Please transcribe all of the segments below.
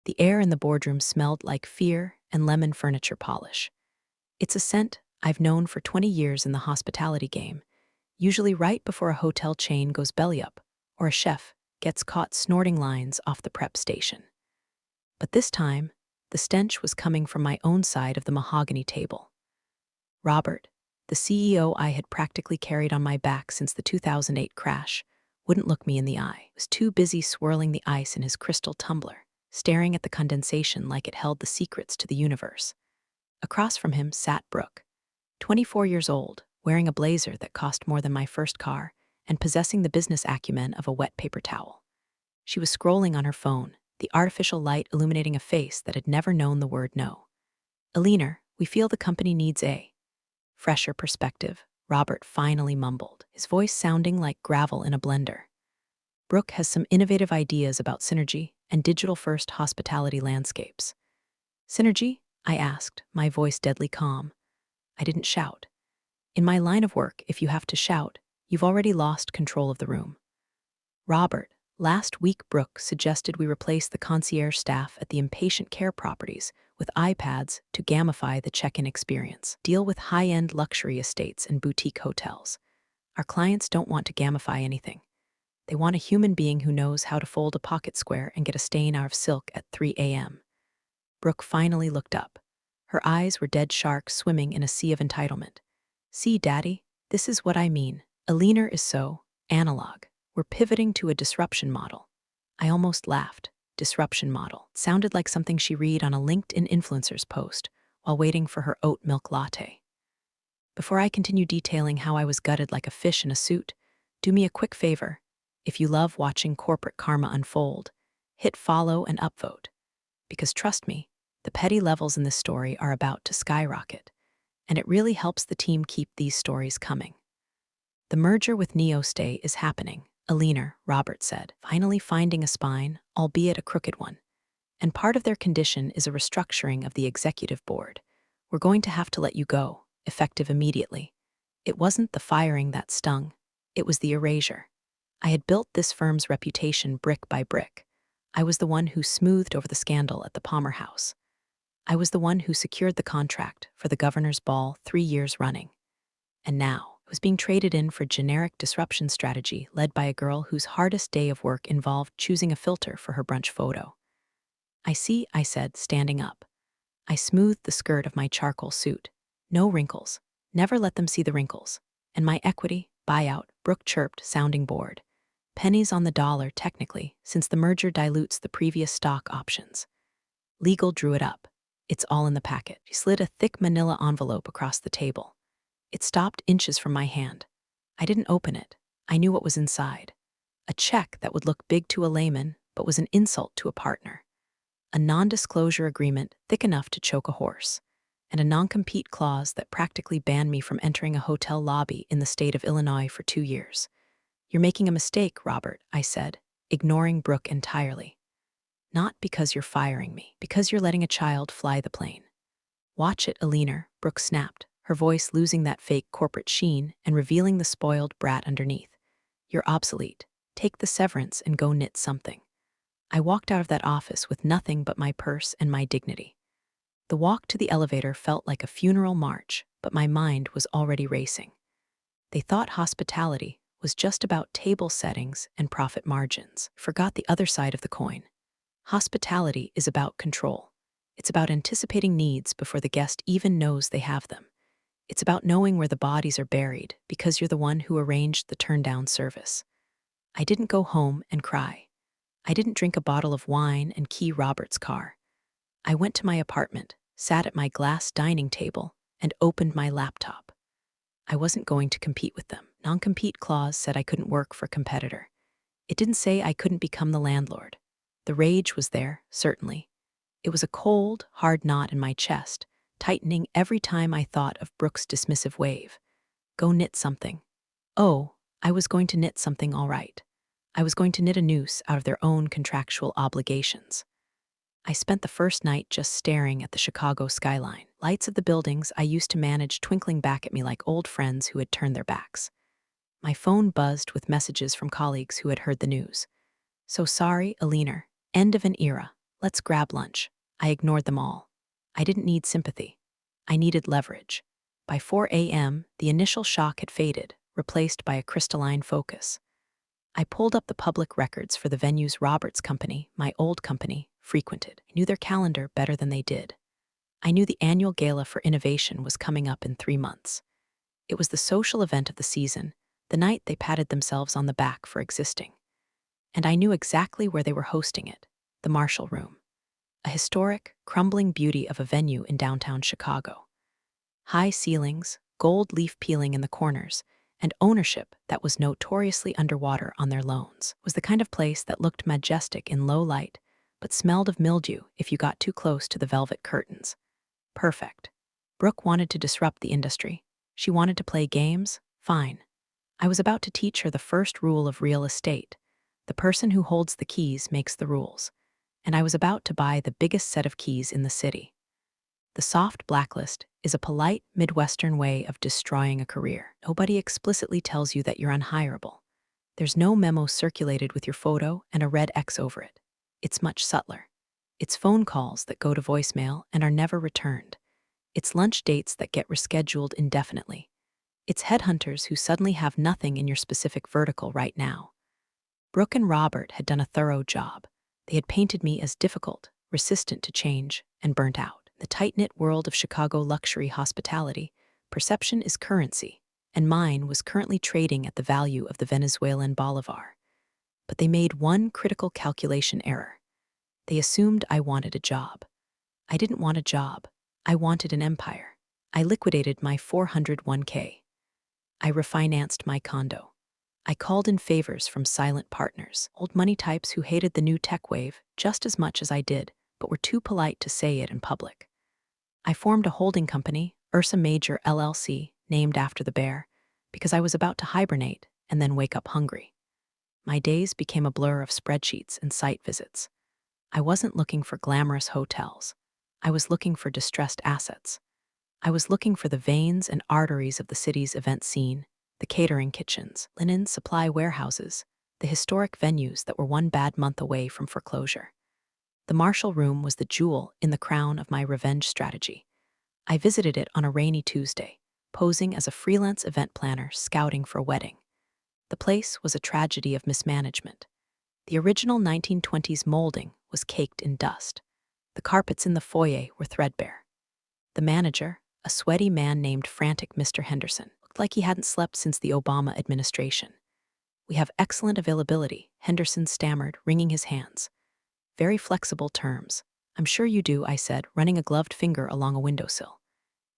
The air in the boardroom smelled like fear and lemon furniture polish. It's a scent I've known for 20 years in the hospitality game, usually right before a hotel chain goes belly up or a chef gets caught snorting lines off the prep station. But this time, the stench was coming from my own side of the mahogany table. Robert, the CEO I had practically carried on my back since the 2008 crash, wouldn't look me in the eye. He was too busy swirling the ice in his crystal tumbler, staring at the condensation like it held the secrets to the universe. Across from him sat Brooke, 24 years old, wearing a blazer that cost more than my first car, and possessing the business acumen of a wet paper towel. She was scrolling on her phone, the artificial light illuminating a face that had never known the word no. "Eleanor, we feel the company needs a fresher perspective," Robert finally mumbled, his voice sounding like gravel in a blender. "Brooke has some innovative ideas about synergy and digital-first hospitality landscapes." "Synergy?" I asked, my voice deadly calm. I didn't shout. In my line of work, if you have to shout, you've already lost control of the room. "Robert, last week Brooke suggested we replace the concierge staff at the inpatient care properties with iPads to gamify the check-in experience. Deal with high-end luxury estates and boutique hotels. Our clients don't want to gamify anything. They want a human being who knows how to fold a pocket square and get a stain out of silk at 3 a.m. Brooke finally looked up. Her eyes were dead sharks swimming in a sea of entitlement. "See, Daddy, this is what I mean. Eleanor is so analog. We're pivoting to a disruption model." I almost laughed. Disruption model. It sounded like something she read on a LinkedIn influencer's post while waiting for her oat milk latte. Before I continue detailing how I was gutted like a fish in a suit, do me a quick favor. If you love watching corporate karma unfold, hit follow and upvote. Because trust me, the petty levels in this story are about to skyrocket, and it really helps the team keep these stories coming. "The merger with NeoStay is happening," Eleanor, Robert said, finally finding a spine, albeit a crooked one. "And part of their condition is a restructuring of the executive board. We're going to have to let you go, effective immediately." It wasn't the firing that stung. It was the erasure. I had built this firm's reputation brick by brick. I was the one who smoothed over the scandal at the Palmer House. I was the one who secured the contract for the governor's ball 3 years running. And now, it was being traded in for generic disruption strategy led by a girl whose hardest day of work involved choosing a filter for her brunch photo. "I see," I said, standing up. I smoothed the skirt of my charcoal suit. "No wrinkles. Never let them see the wrinkles. And my equity, buyout," Brooke chirped, sounding bored. "Pennies on the dollar, technically, since the merger dilutes the previous stock options." Legal drew it up. "It's all in the packet." She slid a thick manila envelope across the table. It stopped inches from my hand. I didn't open it. I knew what was inside. A check that would look big to a layman, but was an insult to a partner. A non-disclosure agreement thick enough to choke a horse. And a non-compete clause that practically banned me from entering a hotel lobby in the state of Illinois for 2 years. "You're making a mistake, Robert," I said, ignoring Brooke entirely. "Not because you're firing me, because you're letting a child fly the plane." "Watch it, Eleanor," Brooke snapped, her voice losing that fake corporate sheen and revealing the spoiled brat underneath. "You're obsolete. Take the severance and go knit something." I walked out of that office with nothing but my purse and my dignity. The walk to the elevator felt like a funeral march, but my mind was already racing. They thought hospitality was just about table settings and profit margins. Forgot the other side of the coin. Hospitality is about control. It's about anticipating needs before the guest even knows they have them. It's about knowing where the bodies are buried because you're the one who arranged the turn-down service. I didn't go home and cry. I didn't drink a bottle of wine and key Robert's car. I went to my apartment, sat at my glass dining table, and opened my laptop. I wasn't going to compete with them. Non-compete clause said I couldn't work for a competitor. It didn't say I couldn't become the landlord. The rage was there, certainly. It was a cold, hard knot in my chest, tightening every time I thought of Brooke's dismissive wave. Go knit something. Oh, I was going to knit something all right. I was going to knit a noose out of their own contractual obligations. I spent the first night just staring at the Chicago skyline, lights of the buildings I used to manage twinkling back at me like old friends who had turned their backs. My phone buzzed with messages from colleagues who had heard the news. "So sorry, Eleanor. End of an era. Let's grab lunch. I ignored them all. I didn't need sympathy. I needed leverage. By 4 a.m., the initial shock had faded, replaced by a crystalline focus. I pulled up the public records for the venues Robert's company, my old company, frequented. I knew their calendar better than they did. I knew the annual Gala for Innovation was coming up in 3 months. It was the social event of the season, the night they patted themselves on the back for existing. And I knew exactly where they were hosting it, the Marshall Room, a historic, crumbling beauty of a venue in downtown Chicago. High ceilings, gold leaf peeling in the corners, and ownership that was notoriously underwater on their loans was the kind of place that looked majestic in low light, but smelled of mildew if you got too close to the velvet curtains. Perfect. Brooke wanted to disrupt the industry. She wanted to play games? Fine. I was about to teach her the first rule of real estate. The person who holds the keys makes the rules. And I was about to buy the biggest set of keys in the city. The soft blacklist is a polite Midwestern way of destroying a career. Nobody explicitly tells you that you're unhireable. There's no memo circulated with your photo and a red X over it. It's much subtler. It's phone calls that go to voicemail and are never returned. It's lunch dates that get rescheduled indefinitely. It's headhunters who suddenly have nothing in your specific vertical right now. Brooke and Robert had done a thorough job. They had painted me as difficult, resistant to change, and burnt out. The tight-knit world of Chicago luxury hospitality, perception is currency, and mine was currently trading at the value of the Venezuelan bolivar. But they made one critical calculation error. They assumed I wanted a job. I didn't want a job. I wanted an empire. I liquidated my 401k. I refinanced my condo. I called in favors from silent partners, old money types who hated the new tech wave just as much as I did, but were too polite to say it in public. I formed a holding company, Ursa Major LLC, named after the bear, because I was about to hibernate and then wake up hungry. My days became a blur of spreadsheets and site visits. I wasn't looking for glamorous hotels. I was looking for distressed assets. I was looking for the veins and arteries of the city's event scene, the catering kitchens, linen supply warehouses, the historic venues that were one bad month away from foreclosure. The Marshall Room was the jewel in the crown of my revenge strategy. I visited it on a rainy Tuesday, posing as a freelance event planner scouting for a wedding. The place was a tragedy of mismanagement. The original 1920s molding was caked in dust. The carpets in the foyer were threadbare. The manager, a sweaty man named Frantic Mr. Henderson, looked like he hadn't slept since the Obama administration. "We have excellent availability," Henderson stammered, wringing his hands. "Very flexible terms. I'm sure you do," I said, running a gloved finger along a windowsill.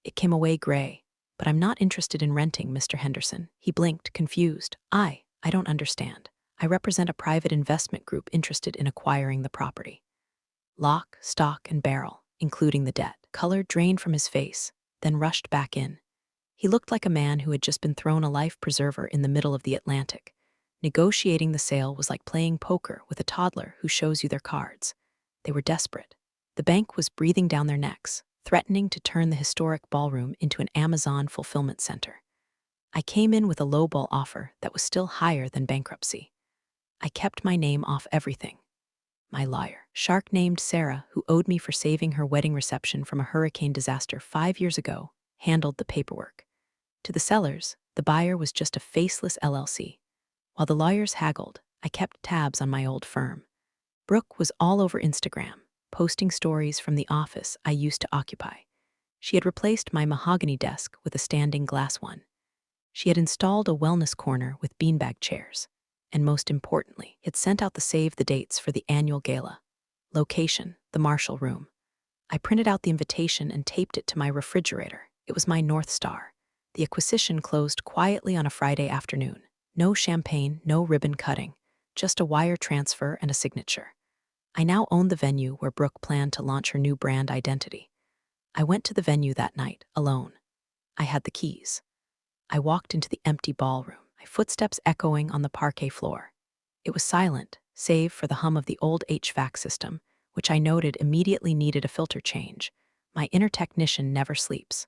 It came away gray. "But I'm not interested in renting, Mr. Henderson." He blinked, confused. I don't understand. I represent a private investment group interested in acquiring the property." Lock, stock, and barrel, including the debt. Color drained from his face, then rushed back in. He looked like a man who had just been thrown a life preserver in the middle of the Atlantic. Negotiating the sale was like playing poker with a toddler who shows you their cards. They were desperate. The bank was breathing down their necks, threatening to turn the historic ballroom into an Amazon fulfillment center. I came in with a lowball offer that was still higher than bankruptcy. I kept my name off everything. My lawyer, shark named Sarah, who owed me for saving her wedding reception from a hurricane disaster 5 years ago, handled the paperwork. To the sellers, the buyer was just a faceless LLC. While the lawyers haggled, I kept tabs on my old firm. Brooke was all over Instagram, posting stories from the office I used to occupy. She had replaced my mahogany desk with a standing glass one. She had installed a wellness corner with beanbag chairs. And most importantly, had sent out the save the dates for the annual gala. Location, the Marshall Room. I printed out the invitation and taped it to my refrigerator. It was my North Star. The acquisition closed quietly on a Friday afternoon. No champagne, no ribbon cutting, just a wire transfer and a signature. I now owned the venue where Brooke planned to launch her new brand identity. I went to the venue that night, alone. I had the keys. I walked into the empty ballroom, my footsteps echoing on the parquet floor. It was silent, save for the hum of the old HVAC system, which I noted immediately needed a filter change. My inner technician never sleeps.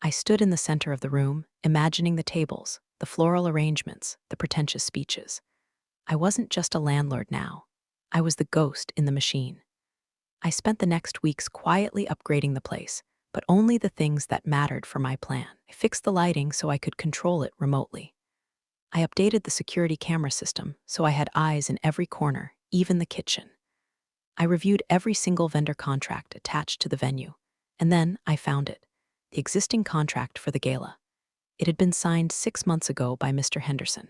I stood in the center of the room, imagining the tables, the floral arrangements, the pretentious speeches. I wasn't just a landlord now. I was the ghost in the machine. I spent the next weeks quietly upgrading the place, but only the things that mattered for my plan. I fixed the lighting so I could control it remotely. I updated the security camera system so I had eyes in every corner, even the kitchen. I reviewed every single vendor contract attached to the venue, and then I found it, the existing contract for the gala. It had been signed 6 months ago by Mr. Henderson.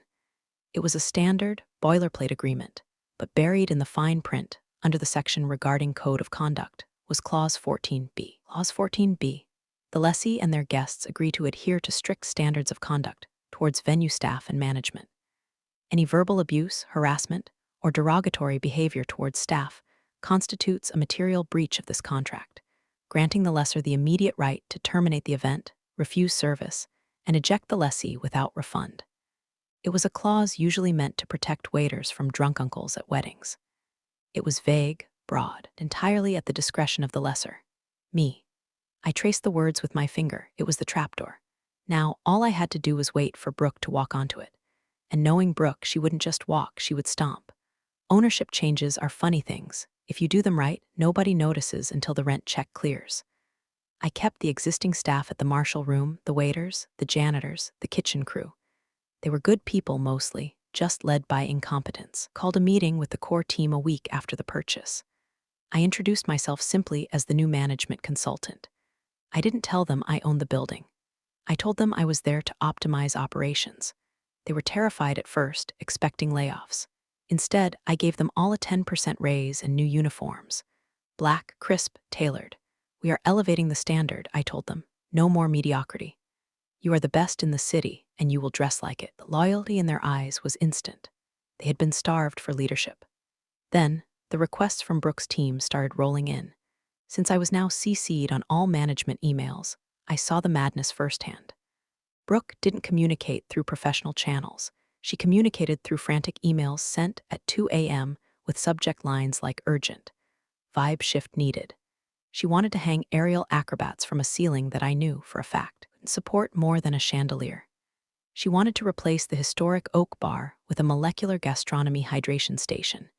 It was a standard, boilerplate agreement, but buried in the fine print, under the section regarding Code of Conduct, was Clause 14b. Clause 14b. The lessee and their guests agree to adhere to strict standards of conduct towards venue staff and management. Any verbal abuse, harassment, or derogatory behavior towards staff constitutes a material breach of this contract, granting the lessor the immediate right to terminate the event, refuse service, and eject the lessee without refund. It was a clause usually meant to protect waiters from drunk uncles at weddings. It was vague, broad, entirely at the discretion of the lessor. Me. I traced the words with my finger. It was the trapdoor. Now, all I had to do was wait for Brooke to walk onto it. And knowing Brooke, she wouldn't just walk, she would stomp. Ownership changes are funny things. If you do them right, nobody notices until the rent check clears. I kept the existing staff at the Marshall room, the waiters, the janitors, the kitchen crew. They were good people mostly, just led by incompetence. Called a meeting with the core team a week after the purchase. I introduced myself simply as the new management consultant. I didn't tell them I owned the building. I told them I was there to optimize operations. They were terrified at first, expecting layoffs. Instead, I gave them all a 10% raise and new uniforms. Black, crisp, tailored. We are elevating the standard, I told them. No more mediocrity. You are the best in the city, and you will dress like it. The loyalty in their eyes was instant. They had been starved for leadership. Then, the requests from Brooke's team started rolling in. Since I was now CC'd on all management emails, I saw the madness firsthand. Brooke didn't communicate through professional channels. She communicated through frantic emails sent at 2 a.m. with subject lines like urgent, vibe shift needed. She wanted to hang aerial acrobats from a ceiling that I knew, for a fact, couldn't support more than a chandelier. She wanted to replace the historic oak bar with a molecular gastronomy hydration station.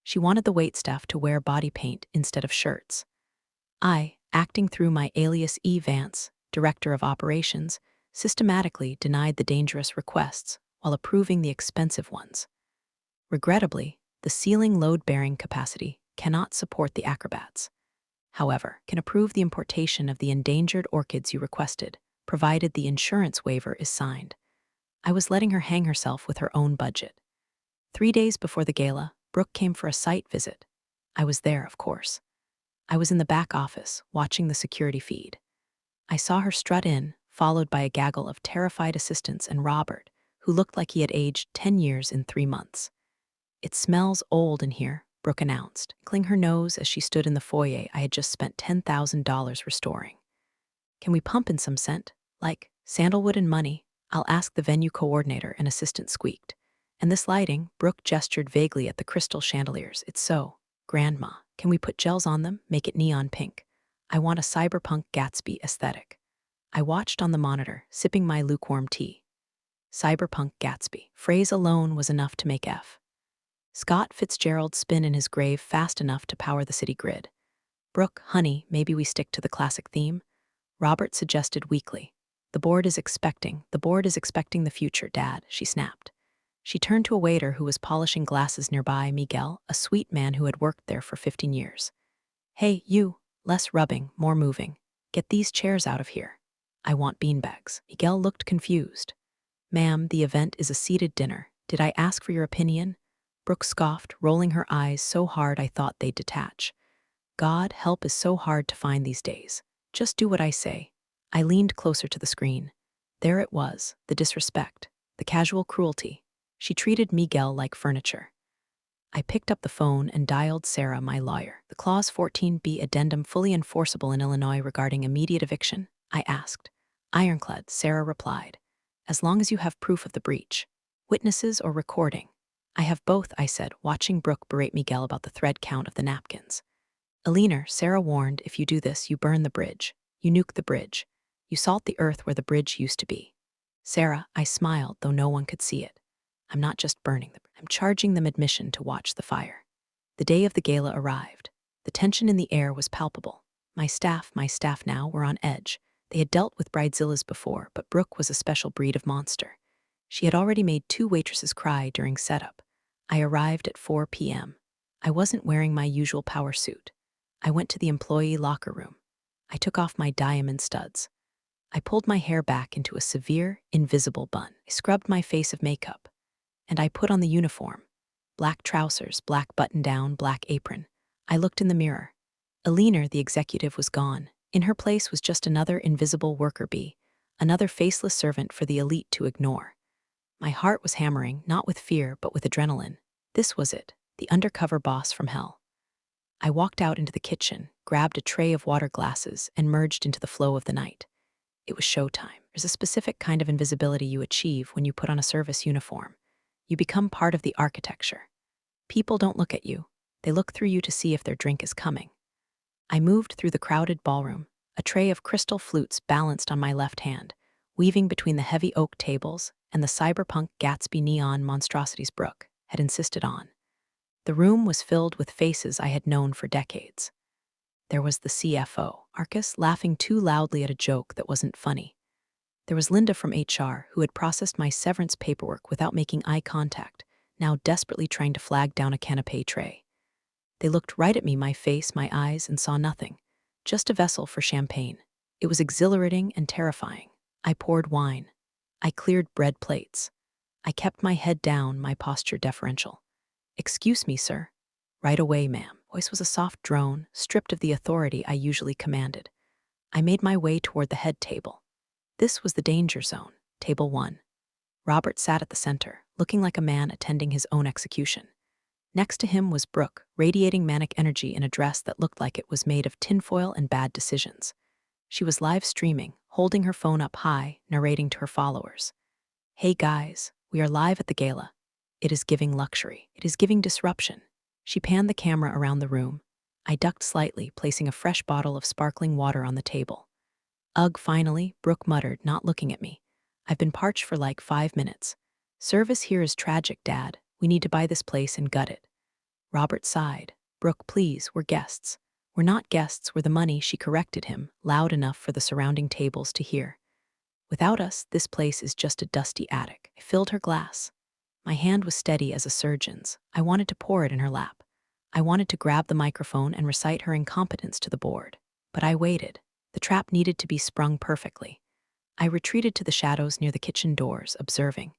She wanted the waitstaff to wear body paint instead of shirts. I, acting through my alias E. Vance, director of operations, systematically denied the dangerous requests while approving the expensive ones. Regrettably, the ceiling load-bearing capacity cannot support the acrobats. However, can approve the importation of the endangered orchids you requested, provided the insurance waiver is signed. I was letting her hang herself with her own budget. 3 days before the gala, Brooke came for a site visit. I was there, of course. I was in the back office, watching the security feed. I saw her strut in, followed by a gaggle of terrified assistants and Robert, who looked like he had aged 10 years in 3 months. "It smells old in here," Brooke announced, clicking her nose as she stood in the foyer I had just spent $10,000 restoring. "Can we pump in some scent? Like sandalwood and money?" "I'll ask the venue coordinator," an assistant squeaked. "And this lighting," Brooke gestured vaguely at the crystal chandeliers. "It's so, Grandma. Can we put gels on them? Make it neon pink. I want a cyberpunk Gatsby aesthetic." I watched on the monitor, sipping my lukewarm tea. Cyberpunk Gatsby. Phrase alone was enough to make F. Scott Fitzgerald spin in his grave fast enough to power the city grid. "Brooke, honey, maybe we stick to the classic theme?" Robert suggested weakly. The board is expecting the future, Dad," she snapped. She turned to a waiter who was polishing glasses nearby, Miguel, a sweet man who had worked there for 15 years. "Hey, you, less rubbing, more moving. Get these chairs out of here. I want beanbags." Miguel looked confused. "Ma'am, the event is a seated dinner. Did I ask for your opinion?" Brooke scoffed, rolling her eyes so hard I thought they'd detach. "God, help is so hard to find these days. Just do what I say." I leaned closer to the screen. There it was, the disrespect, the casual cruelty. She treated Miguel like furniture. I picked up the phone and dialed Sarah, my lawyer. "The Clause 14b addendum fully enforceable in Illinois regarding immediate eviction?" I asked. "Ironclad," Sarah replied. "As long as you have proof of the breach. Witnesses or recording." "I have both," I said, watching Brooke berate Miguel about the thread count of the napkins. "Eleanor," Sarah warned, "if you do this, you burn the bridge. You nuke the bridge. You salt the earth where the bridge used to be." "Sarah," I smiled, though no one could see it. "I'm not just burning them. I'm charging them admission to watch the fire." The day of the gala arrived. The tension in the air was palpable. My staff now, were on edge. They had dealt with bridezillas before, but Brooke was a special breed of monster. She had already made 2 waitresses cry during setup. I arrived at 4 p.m. I wasn't wearing my usual power suit. I went to the employee locker room. I took off my diamond studs. I pulled my hair back into a severe, invisible bun. I scrubbed my face of makeup. And I put on the uniform. Black trousers, black button-down, black apron. I looked in the mirror. Eleanor, the executive, was gone. In her place was just another invisible worker bee, another faceless servant for the elite to ignore. My heart was hammering, not with fear, but with adrenaline. This was it, the undercover boss from hell. I walked out into the kitchen, grabbed a tray of water glasses, and merged into the flow of the night. It was showtime. There's a specific kind of invisibility you achieve when you put on a service uniform. You become part of the architecture. People don't look at you. They look through you to see if their drink is coming. I moved through the crowded ballroom, a tray of crystal flutes balanced on my left hand, weaving between the heavy oak tables and the cyberpunk Gatsby neon monstrosities Brooke had insisted on. The room was filled with faces I had known for decades. There was the CFO, Arcus, laughing too loudly at a joke that wasn't funny. There was Linda from HR, who had processed my severance paperwork without making eye contact, now desperately trying to flag down a canapé tray. They looked right at me, my face, my eyes, and saw nothing. Just a vessel for champagne. It was exhilarating and terrifying. I poured wine. I cleared bread plates. I kept my head down, my posture deferential. "Excuse me, sir." "Right away, ma'am." Voice was a soft drone, stripped of the authority I usually commanded. I made my way toward the head table. This was the danger zone, table 1. Robert sat at the center, looking like a man attending his own execution. Next to him was Brooke, radiating manic energy in a dress that looked like it was made of tinfoil and bad decisions. She was live streaming, holding her phone up high, narrating to her followers. "Hey guys, we are live at the Gala. It is giving luxury. It is giving disruption." She panned the camera around the room. I ducked slightly, placing a fresh bottle of sparkling water on the table. "Ugh," finally, Brooke muttered, not looking at me. "I've been parched for like 5 minutes. Service here is tragic, Dad. We need to buy this place and gut it." Robert sighed. "Brooke, please, we're guests." "We're not guests, we're the money," she corrected him, loud enough for the surrounding tables to hear. "Without us, this place is just a dusty attic." I filled her glass. My hand was steady as a surgeon's. I wanted to pour it in her lap. I wanted to grab the microphone and recite her incompetence to the board. But I waited. The trap needed to be sprung perfectly. I retreated to the shadows near the kitchen doors, observing.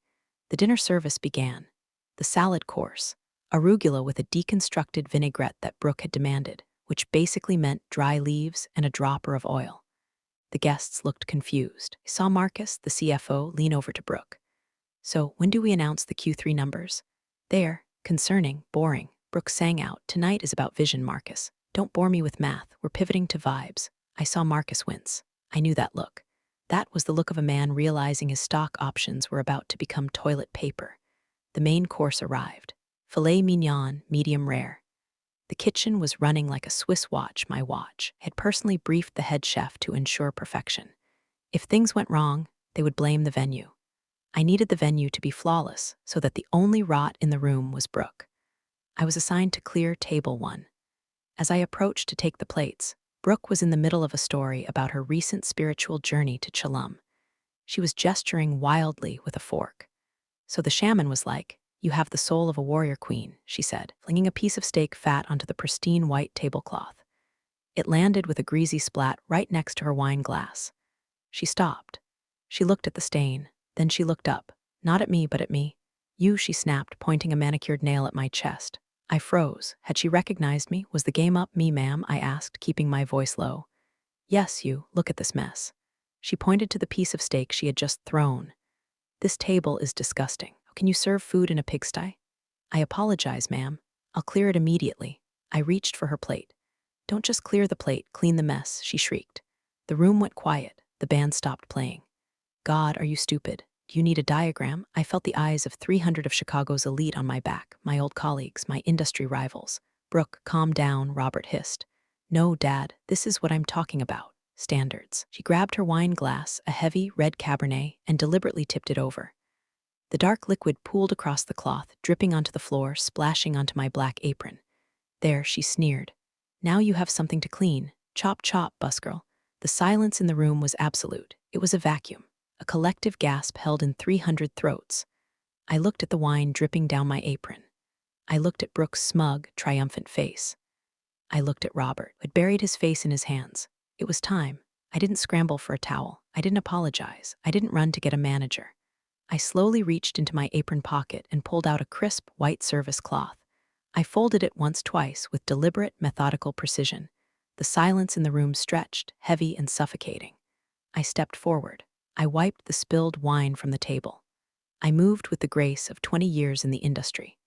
The dinner service began. The salad course, arugula with a deconstructed vinaigrette that Brooke had demanded, which basically meant dry leaves and a dropper of oil. The guests looked confused. I saw Marcus, the CFO, lean over to Brooke. "So, when do we announce the Q3 numbers?" "They're concerning, boring." Brooke sang out. "Tonight is about vision, Marcus. Don't bore me with math. We're pivoting to vibes." I saw Marcus wince. I knew that look. That was the look of a man realizing his stock options were about to become toilet paper. The main course arrived. Filet mignon, medium rare. The kitchen was running like a Swiss watch, my watch. I had personally briefed the head chef to ensure perfection. If things went wrong, they would blame the venue. I needed the venue to be flawless so that the only rot in the room was Brooke. I was assigned to clear table 1. As I approached to take the plates, Brooke was in the middle of a story about her recent spiritual journey to Chalum. She was gesturing wildly with a fork. "So the shaman was like, 'You have the soul of a warrior queen,'" she said, flinging a piece of steak fat onto the pristine white tablecloth. It landed with a greasy splat right next to her wine glass. She stopped. She looked at the stain. Then she looked up, not at me, but at me. "You," she snapped, pointing a manicured nail at my chest. I froze. Had she recognized me? Was the game up? "Me, ma'am?" I asked, keeping my voice low. "Yes, you. Look at this mess." She pointed to the piece of steak she had just thrown. "This table is disgusting. How can you serve food in a pigsty?" "I apologize, ma'am. I'll clear it immediately." I reached for her plate. "Don't just clear the plate, clean the mess," she shrieked. The room went quiet. The band stopped playing. "God, are you stupid? Do you need a diagram?" I felt the eyes of 300 of Chicago's elite on my back, my old colleagues, my industry rivals. "Brooke, calm down," Robert hissed. "No, Dad, this is what I'm talking about. Standards." She grabbed her wine glass, a heavy, red Cabernet, and deliberately tipped it over. The dark liquid pooled across the cloth, dripping onto the floor, splashing onto my black apron. "There," she sneered. Now you have something to clean. Chop chop, Busgirl. The silence in the room was absolute. It was a vacuum, a collective gasp held in 300 throats. I looked at the wine dripping down my apron. I looked at Brooke's smug, triumphant face. I looked at Robert, who had buried his face in his hands. It was time. I didn't scramble for a towel. I didn't apologize. I didn't run to get a manager. I slowly reached into my apron pocket and pulled out a crisp, white service cloth. I folded it once, twice, with deliberate, methodical precision. The silence in the room stretched, heavy and suffocating. I stepped forward. I wiped the spilled wine from the table. I moved with the grace of 20 years in the industry.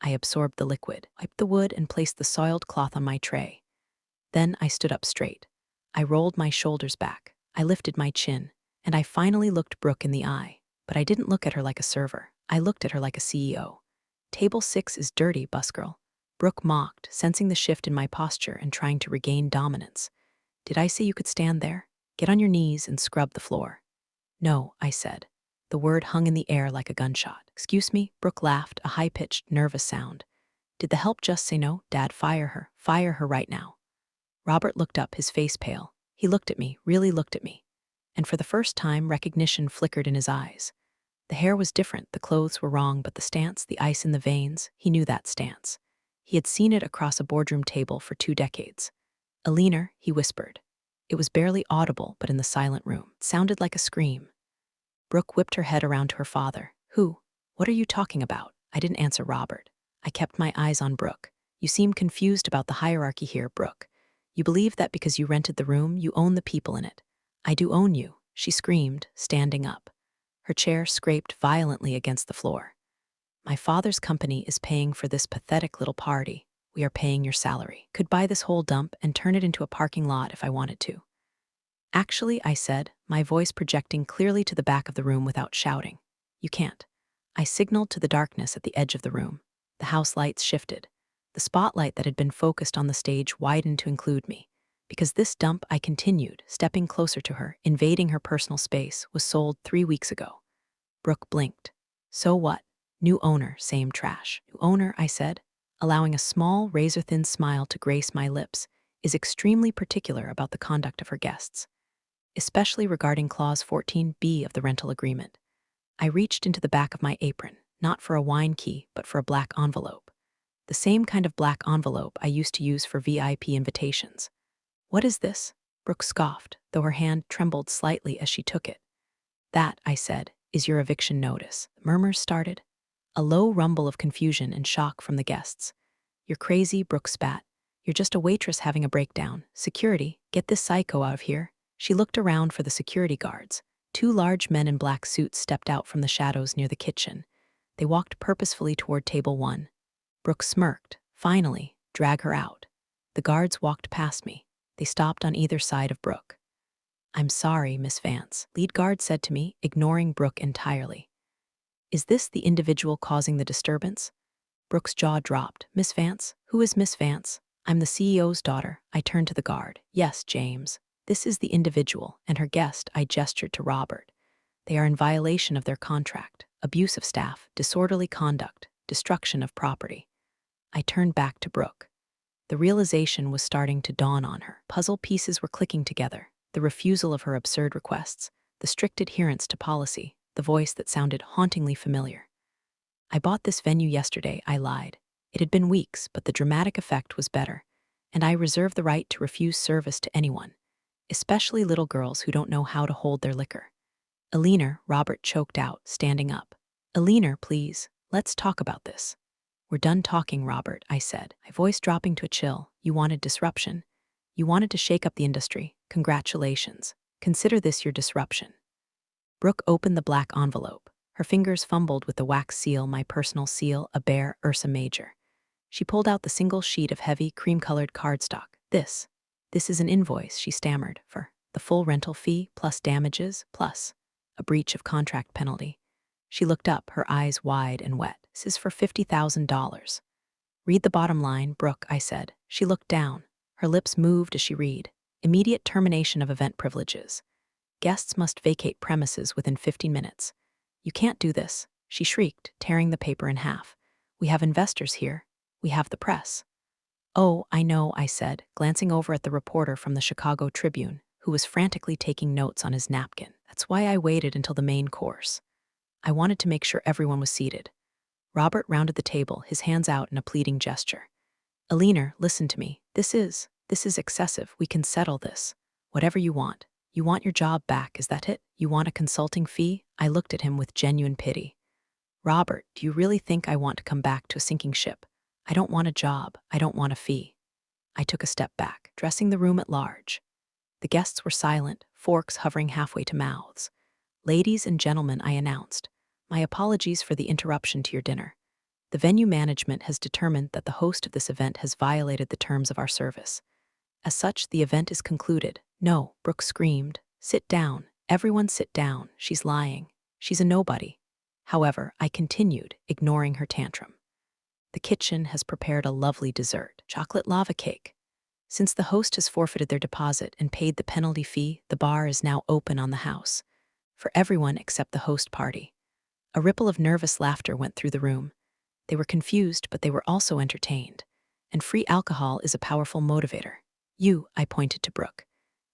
I absorbed the liquid, wiped the wood, and placed the soiled cloth on my tray. Then I stood up straight. I rolled my shoulders back. I lifted my chin, and I finally looked Brooke in the eye. But I didn't look at her like a server. I looked at her like a CEO. Table 6 is dirty, Busgirl. Brooke mocked, sensing the shift in my posture and trying to regain dominance. Did I say you could stand there? Get on your knees and scrub the floor. No, I said. The word hung in the air like a gunshot. Excuse me? Brooke laughed, a high-pitched, nervous sound. Did the help just say no? Dad, fire her. Fire her right now. Robert looked up, his face pale. He looked at me, really looked at me. And for the first time, recognition flickered in his eyes. The hair was different, the clothes were wrong, but the stance, the ice in the veins, he knew that stance. He had seen it across a boardroom table for 2 decades. Eleanor, he whispered. It was barely audible, but in the silent room, it sounded like a scream. Brooke whipped her head around to her father. Who? What are you talking about? I didn't answer Robert. I kept my eyes on Brooke. You seem confused about the hierarchy here, Brooke. You believe that because you rented the room, you own the people in it. I do own you, she screamed, standing up. Her chair scraped violently against the floor. My father's company is paying for this pathetic little party. We are paying your salary. Could buy this whole dump and turn it into a parking lot if I wanted to. Actually, I said, my voice projecting clearly to the back of the room without shouting. You can't. I signaled to the darkness at the edge of the room. The house lights shifted. The spotlight that had been focused on the stage widened to include me. Because this dump, I continued, stepping closer to her, invading her personal space, was sold 3 weeks ago. Brooke blinked. So what? New owner, same trash. New owner, I said, allowing a small, razor-thin smile to grace my lips, is extremely particular about the conduct of her guests, especially regarding Clause 14B of the rental agreement. I reached into the back of my apron, not for a wine key, but for a black envelope. The same kind of black envelope I used to use for VIP invitations. What is this? Brooke scoffed, though her hand trembled slightly as she took it. That, I said, is your eviction notice. Murmurs started. A low rumble of confusion and shock from the guests. You're crazy, Brooke spat. You're just a waitress having a breakdown. Security, get this psycho out of here. She looked around for the security guards. 2 large men in black suits stepped out from the shadows near the kitchen. They walked purposefully toward table 1. Brooke smirked. Finally, drag her out. The guards walked past me. They stopped on either side of Brooke. I'm sorry, Miss Vance, lead guard said to me, ignoring Brooke entirely. Is this the individual causing the disturbance? Brooke's jaw dropped. Miss Vance? Who is Miss Vance? I'm the CEO's daughter. I turned to the guard. Yes, James. This is the individual, and her guest, I gestured to Robert. They are in violation of their contract, abuse of staff, disorderly conduct, destruction of property. I turned back to Brooke. The realization was starting to dawn on her. Puzzle pieces were clicking together. The refusal of her absurd requests, the strict adherence to policy, the voice that sounded hauntingly familiar. I bought this venue yesterday, I lied. It had been weeks, but the dramatic effect was better, and I reserve the right to refuse service to anyone, especially little girls who don't know how to hold their liquor. Eleanor, Robert choked out, standing up. Eleanor, please, let's talk about this. We're done talking, Robert, I said, my voice dropping to a chill. You wanted disruption. You wanted to shake up the industry. Congratulations. Consider this your disruption. Brooke opened the black envelope. Her fingers fumbled with the wax seal, my personal seal, a bare Ursa Major. She pulled out the single sheet of heavy, cream-colored cardstock. This is an invoice, she stammered, for the full rental fee, plus damages, plus a breach of contract penalty. She looked up, her eyes wide and wet. This is for $50,000. Read the bottom line, Brooke, I said. She looked down. Her lips moved as she read. Immediate termination of event privileges. Guests must vacate premises within 15 minutes. You can't do this, she shrieked, tearing the paper in half. We have investors here. We have the press. Oh, I know, I said, glancing over at the reporter from the Chicago Tribune, who was frantically taking notes on his napkin. That's why I waited until the main course. I wanted to make sure everyone was seated. Robert rounded the table, his hands out in a pleading gesture. Eleanor, listen to me. This is excessive. We can settle this. Whatever you want. You want your job back, is that it? You want a consulting fee? I looked at him with genuine pity. Robert, do you really think I want to come back to a sinking ship? I don't want a job. I don't want a fee. I took a step back, dressing the room at large. The guests were silent, forks hovering halfway to mouths. Ladies and gentlemen, I announced, my apologies for the interruption to your dinner. The venue management has determined that the host of this event has violated the terms of our service. As such, the event is concluded. No, Brooke screamed. Sit down. Everyone sit down. She's lying. She's a nobody. However, I continued, ignoring her tantrum. The kitchen has prepared a lovely dessert, chocolate lava cake. Since the host has forfeited their deposit and paid the penalty fee, the bar is now open on the house. For everyone except the host party. A ripple of nervous laughter went through the room. They were confused, but they were also entertained. And free alcohol is a powerful motivator. You, I pointed to Brooke.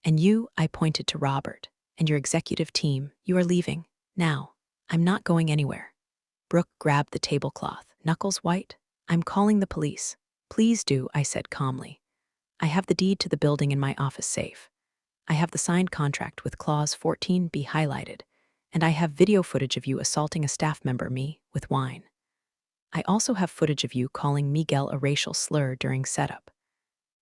And you, I pointed to Robert. And your executive team, you are leaving. Now. I'm not going anywhere. Brooke grabbed the tablecloth, knuckles white. I'm calling the police. Please do, I said calmly. I have the deed to the building in my office safe. I have the signed contract with Clause 14B highlighted. And I have video footage of you assaulting a staff member, me, with wine. I also have footage of you calling Miguel a racial slur during setup.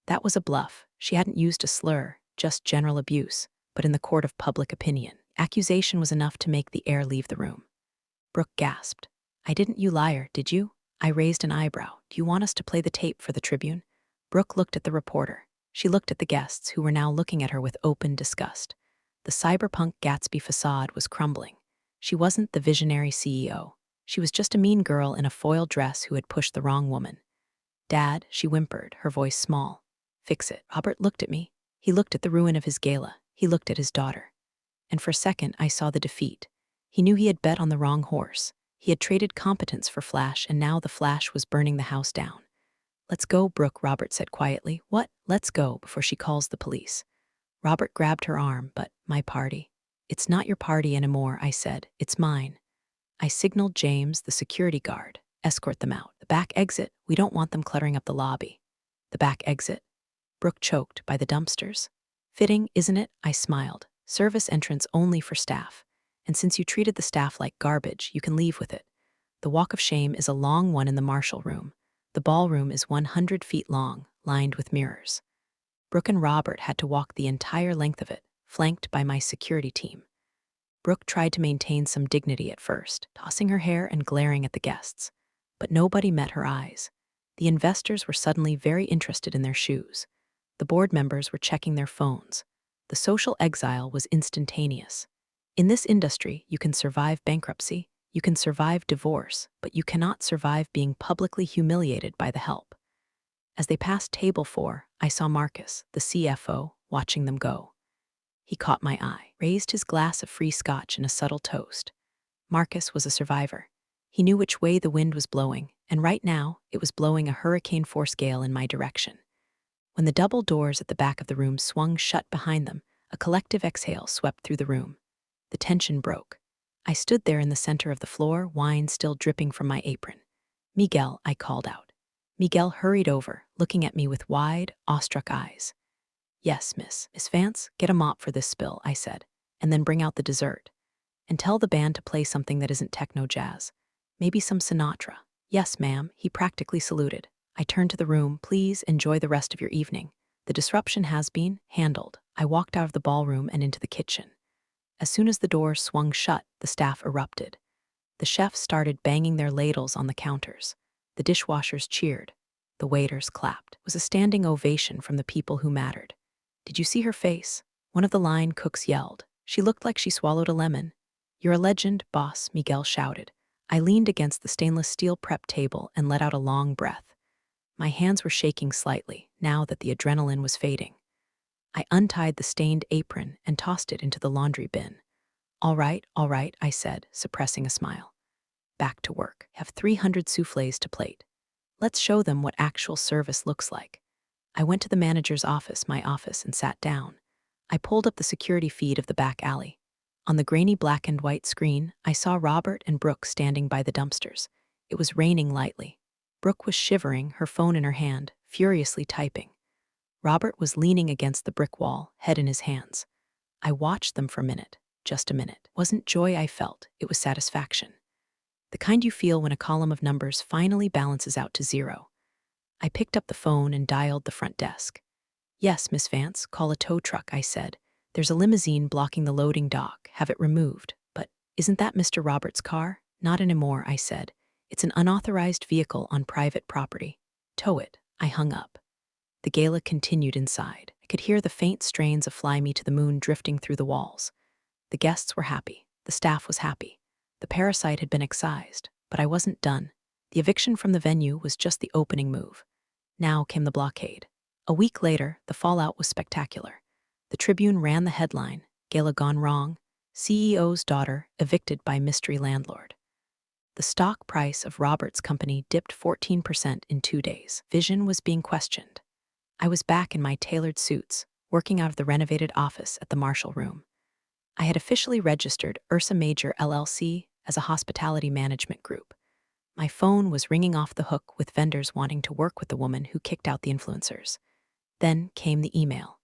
That was a bluff. She hadn't used a slur, just general abuse, but in the court of public opinion. Accusation was enough to make the air leave the room. Brooke gasped. I didn't, you liar, did you? I raised an eyebrow. Do you want us to play the tape for the Tribune? Brooke looked at the reporter. She looked at the guests, who were now looking at her with open disgust. The cyberpunk Gatsby facade was crumbling. She wasn't the visionary CEO. She was just a mean girl in a foil dress who had pushed the wrong woman. Dad, she whimpered, her voice small. Fix it. Robert looked at me. He looked at the ruin of his gala. He looked at his daughter. And for a second, I saw the defeat. He knew he had bet on the wrong horse. He had traded competence for flash, and now the flash was burning the house down. Let's go, Brooke, Robert said quietly. What? Let's go, before she calls the police. Robert grabbed her arm. But my party. It's not your party anymore, I said. It's mine. I signaled James, the security guard. Escort them out. The back exit. We don't want them cluttering up the lobby. The back exit? Brooke choked. By the dumpsters. Fitting, isn't it? I smiled. Service entrance only for staff. And since you treated the staff like garbage, you can leave with it. The walk of shame is a long one in the Marshall room. The ballroom is 100 feet long, lined with mirrors. Brooke and Robert had to walk the entire length of it, flanked by my security team. Brooke tried to maintain some dignity at first, tossing her hair and glaring at the guests. But nobody met her eyes. The investors were suddenly very interested in their shoes. The board members were checking their phones. The social exile was instantaneous. In this industry, you can survive bankruptcy, you can survive divorce, but you cannot survive being publicly humiliated by the help. As they passed table 4, I saw Marcus, the CFO, watching them go. He caught my eye, raised his glass of free scotch in a subtle toast. Marcus was a survivor. He knew which way the wind was blowing, and right now, it was blowing a hurricane-force gale in my direction. When the double doors at the back of the room swung shut behind them, a collective exhale swept through the room. The tension broke. I stood there in the center of the floor, wine still dripping from my apron. Miguel, I called out. Miguel hurried over, looking at me with wide, awestruck eyes. Yes, Miss Vance, get a mop for this spill, I said, and then bring out the dessert. And tell the band to play something that isn't techno-jazz. Maybe some Sinatra. Yes, ma'am, he practically saluted. I turned to the room. Please enjoy the rest of your evening. The disruption has been handled. I walked out of the ballroom and into the kitchen. As soon as the door swung shut, the staff erupted. The chefs started banging their ladles on the counters. The dishwashers cheered. The waiters clapped. It was a standing ovation from the people who mattered. Did you see her face? One of the line cooks yelled. She looked like she swallowed a lemon. You're a legend, boss, Miguel shouted. I leaned against the stainless steel prep table and let out a long breath. My hands were shaking slightly, now that the adrenaline was fading. I untied the stained apron and tossed it into the laundry bin. All right, I said, suppressing a smile. Back to work. Have 300 soufflés to plate. Let's show them what actual service looks like. I went to the manager's office, my office, and sat down. I pulled up the security feed of the back alley. On the grainy black and white screen, I saw Robert and Brooke standing by the dumpsters. It was raining lightly. Brooke was shivering, her phone in her hand, furiously typing. Robert was leaning against the brick wall, head in his hands. I watched them for a minute, just a minute. It wasn't joy I felt, it was satisfaction. The kind you feel when a column of numbers finally balances out to zero. I picked up the phone and dialed the front desk. "Yes, Miss Vance, call a tow truck," I said. "There's a limousine blocking the loading dock. Have it removed." "But isn't that Mr. Roberts' car?" "Not anymore," I said. "It's an unauthorized vehicle on private property. Tow it." I hung up. The gala continued inside. I could hear the faint strains of Fly Me to the Moon drifting through the walls. The guests were happy. The staff was happy. The parasite had been excised, but I wasn't done. The eviction from the venue was just the opening move. Now came the blockade. A week later, the fallout was spectacular. The Tribune ran the headline, "Gala Gone Wrong, CEO's Daughter Evicted by Mystery Landlord." The stock price of Robert's company dipped 14% in 2 days. Vision was being questioned. I was back in my tailored suits, working out of the renovated office at the Marshall Room. I had officially registered Ursa Major LLC as a hospitality management group. My phone was ringing off the hook with vendors wanting to work with the woman who kicked out the influencers. Then came the email.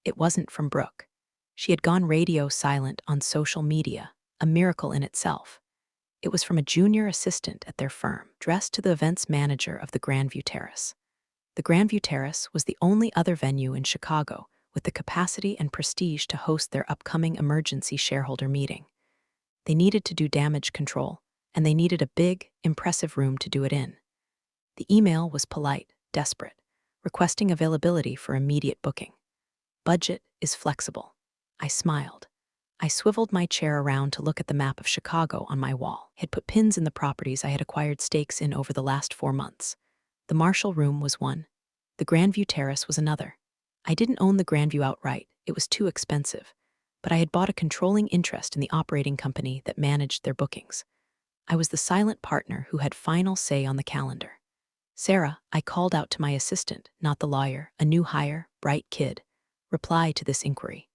It wasn't from Brooke. She had gone radio silent on social media, a miracle in itself. It was from a junior assistant at their firm, dressed to the events manager of the Grandview Terrace. The Grandview Terrace was the only other venue in Chicago with the capacity and prestige to host their upcoming emergency shareholder meeting. They needed to do damage control, and they needed a big, impressive room to do it in. The email was polite, desperate, requesting availability for immediate booking. Budget is flexible. I smiled. I swiveled my chair around to look at the map of Chicago on my wall. I had put pins in the properties I had acquired stakes in over the last 4 months. The Marshall Room was one. The Grandview Terrace was another. I didn't own the Grandview outright. It was too expensive. But I had bought a controlling interest in the operating company that managed their bookings. I was the silent partner who had final say on the calendar. "Sarah," I called out to my assistant, not the lawyer, a new hire, bright kid. "Reply to this inquiry."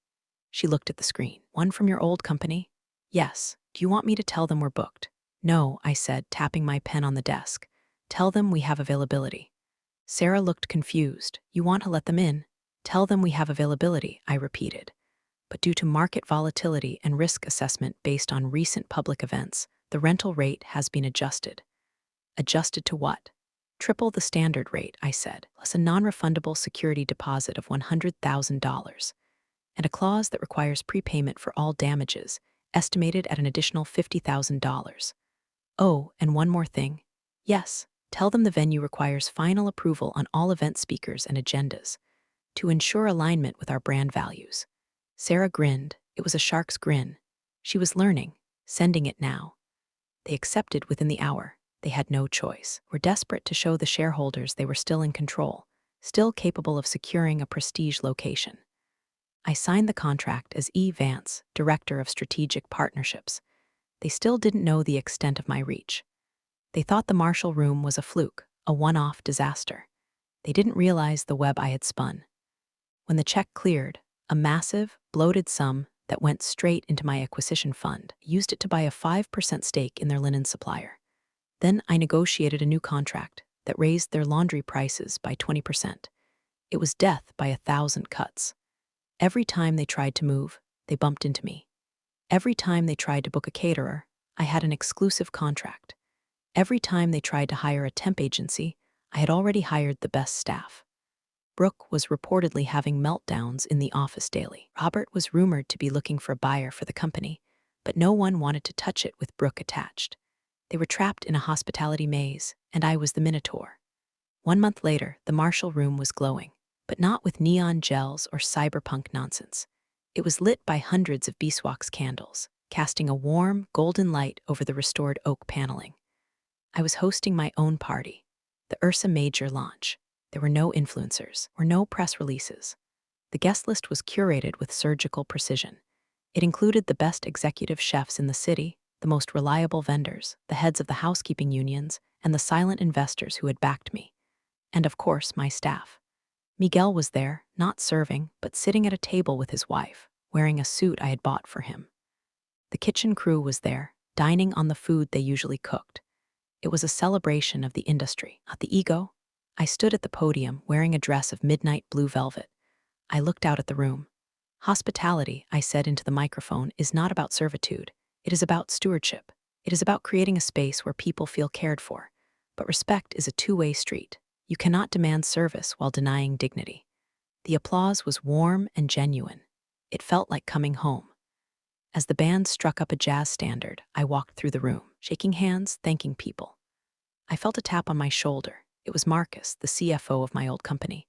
She looked at the screen. "One from your old company?" "Yes. Do you want me to tell them we're booked?" "No," I said, tapping my pen on the desk. "Tell them we have availability." Sarah looked confused. "You want to let them in?" "Tell them we have availability," I repeated. But due to market volatility and risk assessment based on recent public events, the rental rate has been adjusted. Adjusted to what? "Triple the standard rate," I said, "plus a non-refundable security deposit of $100,000, and a clause that requires prepayment for all damages, estimated at an additional $50,000. Oh, and one more thing. Yes, tell them the venue requires final approval on all event speakers and agendas to ensure alignment with our brand values." Sarah grinned. It was a shark's grin. She was learning, sending it now. They accepted within the hour. They had no choice. Were desperate to show the shareholders they were still in control, still capable of securing a prestige location. I signed the contract as E. Vance, Director of Strategic Partnerships. They still didn't know the extent of my reach. They thought the Marshall Room was a fluke, a one-off disaster. They didn't realize the web I had spun. When the check cleared, a massive, bloated sum that went straight into my acquisition fund, used it to buy a 5% stake in their linen supplier. Then I negotiated a new contract that raised their laundry prices by 20%. It was death by 1,000 cuts. Every time they tried to move, they bumped into me. Every time they tried to book a caterer, I had an exclusive contract. Every time they tried to hire a temp agency, I had already hired the best staff. Brooke was reportedly having meltdowns in the office daily. Robert was rumored to be looking for a buyer for the company, but no one wanted to touch it with Brooke attached. They were trapped in a hospitality maze, and I was the Minotaur. 1 month later, the Marshall Room was glowing, but not with neon gels or cyberpunk nonsense. It was lit by hundreds of beeswax candles, casting a warm, golden light over the restored oak paneling. I was hosting my own party, the Ursa Major launch. There were no influencers or no press releases. The guest list was curated with surgical precision. It included the best executive chefs in the city, the most reliable vendors, the heads of the housekeeping unions, and the silent investors who had backed me. And of course, my staff. Miguel was there, not serving, but sitting at a table with his wife, wearing a suit I had bought for him. The kitchen crew was there, dining on the food they usually cooked. It was a celebration of the industry, not the ego. I stood at the podium wearing a dress of midnight blue velvet. I looked out at the room. Hospitality, I said into the microphone, is not about servitude. It is about stewardship. It is about creating a space where people feel cared for. But respect is a two-way street. You cannot demand service while denying dignity. The applause was warm and genuine. It felt like coming home. As the band struck up a jazz standard, I walked through the room, shaking hands, thanking people. I felt a tap on my shoulder. It was Marcus, the CFO of my old company.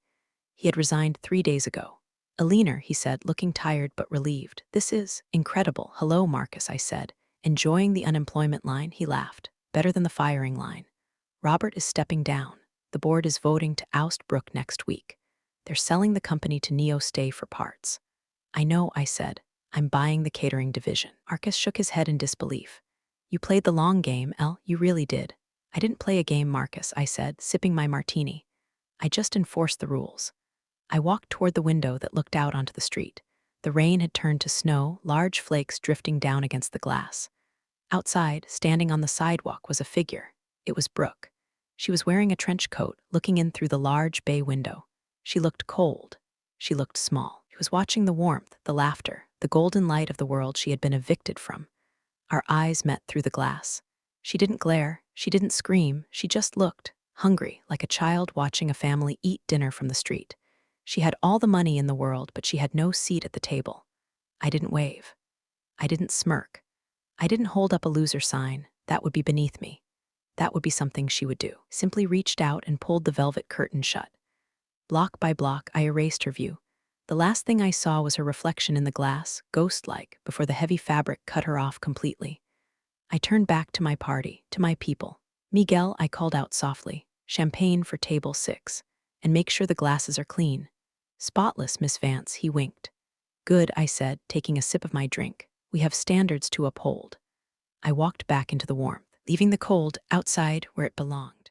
He had resigned 3 days ago. Eleanor, he said, looking tired but relieved. This is incredible. Hello, Marcus, I said. Enjoying the unemployment line, he laughed. Better than the firing line. Robert is stepping down. The board is voting to oust Brooke next week. They're selling the company to Neo Stay for parts. I know, I said. I'm buying the catering division. Marcus shook his head in disbelief. You played the long game, El. You really did. I didn't play a game, Marcus, I said, sipping my martini. I just enforced the rules. I walked toward the window that looked out onto the street. The rain had turned to snow, large flakes drifting down against the glass. Outside, standing on the sidewalk, was a figure. It was Brooke. She was wearing a trench coat, looking in through the large bay window. She looked cold. She looked small. She was watching the warmth, the laughter, the golden light of the world she had been evicted from. Our eyes met through the glass. She didn't glare. She didn't scream. She just looked, hungry, like a child watching a family eat dinner from the street. She had all the money in the world, but she had no seat at the table. I didn't wave. I didn't smirk. I didn't hold up a loser sign. That would be beneath me. That would be something she would do. Simply reached out and pulled the velvet curtain shut. Block by block, I erased her view. The last thing I saw was her reflection in the glass, ghost-like, before the heavy fabric cut her off completely. I turned back to my party, to my people. Miguel, I called out softly. Champagne for table 6. And make sure the glasses are clean. Spotless, Miss Vance, he winked. Good, I said, taking a sip of my drink. We have standards to uphold. I walked back into the warmth, leaving the cold outside where it belonged.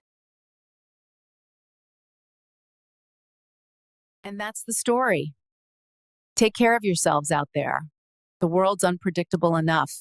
And that's the story. Take care of yourselves out there. The world's unpredictable enough.